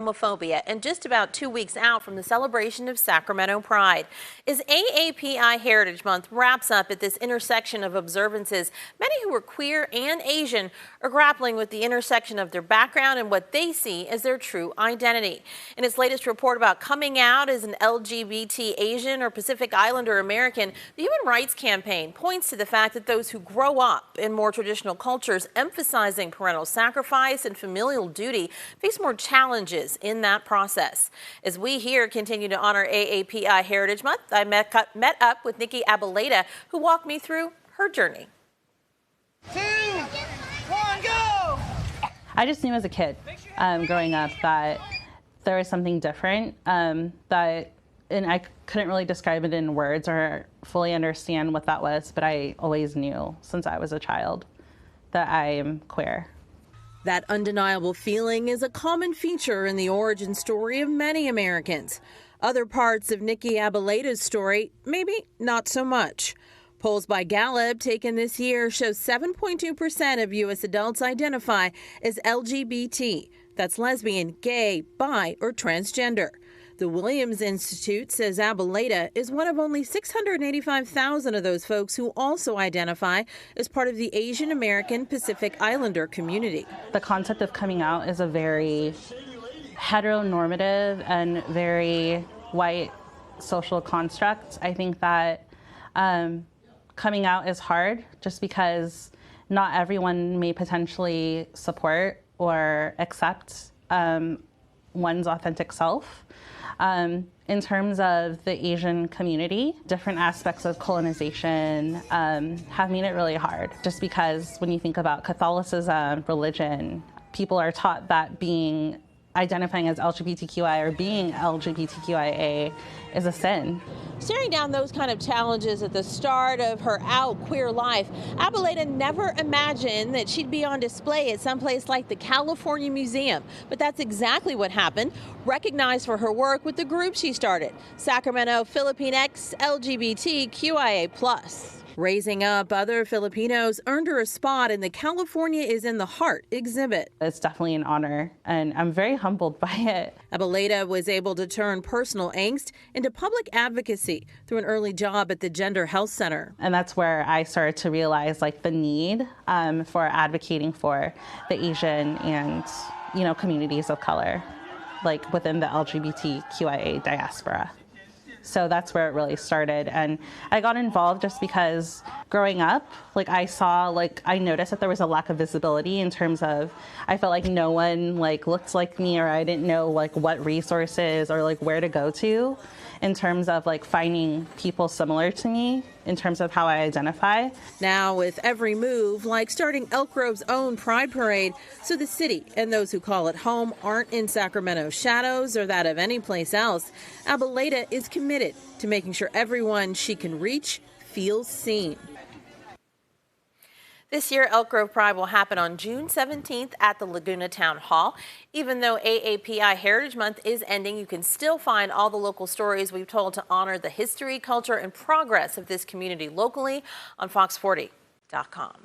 homophobia and just about 2 weeks out from the celebration of Sacramento Pride. As AAPI Heritage Month wraps up at this intersection of observances, many who are queer and Asian are grappling with the intersection of their background and what they see as their true identity. In its latest report about coming out as an LGBT Asian or Pacific Islander American, the Human Rights Campaign points to the fact that those who grow up in more traditional cultures emphasizing parental sacrifice and familial duty face more challenges in that process. As we here continue to honor AAPI Heritage Month, I met up with Nikki Abaleta, who walked me through her journey. 2, 1, go! I just knew as a kid growing up that there was something different and I couldn't really describe it in words or fully understand what that was, but I always knew since I was a child that I am queer. That undeniable feeling is a common feature in the origin story of many Americans. Other parts of Nikki Abaleta's story, maybe not so much. Polls by Gallup taken this year show 7.2% of U.S. adults identify as LGBT. That's lesbian, gay, bi, or transgender. The Williams Institute says Abaleta is one of only 685,000 of those folks who also identify as part of the Asian American Pacific Islander community. The concept of coming out is a very heteronormative and very white social construct. I think that coming out is hard just because not everyone may potentially support or accept one's authentic self. In terms of the Asian community, different aspects of colonization have made it really hard. Just because when you think about Catholicism, religion, people are taught that identifying as LGBTQI or being LGBTQIA is a sin. Staring down those kind of challenges at the start of her out queer life, Abaleta never imagined that she'd be on display at someplace like the California Museum. But that's exactly what happened. Recognized for her work with the group she started, Sacramento Filipinx LGBTQIA+. Raising up other Filipinos earned her a spot in the California is in the Heart exhibit. It's definitely an honor, and I'm very humbled by it. Abaleta was able to turn personal angst into public advocacy through an early job at the Gender Health Center. And that's where I started to realize the need for advocating for the Asian and communities of color, within the LGBTQIA diaspora. So that's where it really started. And I got involved just because growing up, I noticed that there was a lack of visibility in terms of, I felt like no one looked like me, or I didn't know what resources or where to go to in terms of finding people similar to me in terms of how I identify. Now with every move, like starting Elk Grove's own Pride Parade, so the city and those who call it home aren't in Sacramento's shadows or that of any place else, Abaleta is committed to making sure everyone she can reach feels seen. This year, Elk Grove Pride will happen on June 17th at the Laguna Town Hall. Even though AAPI Heritage Month is ending, you can still find all the local stories we've told to honor the history, culture, and progress of this community locally on Fox40.com.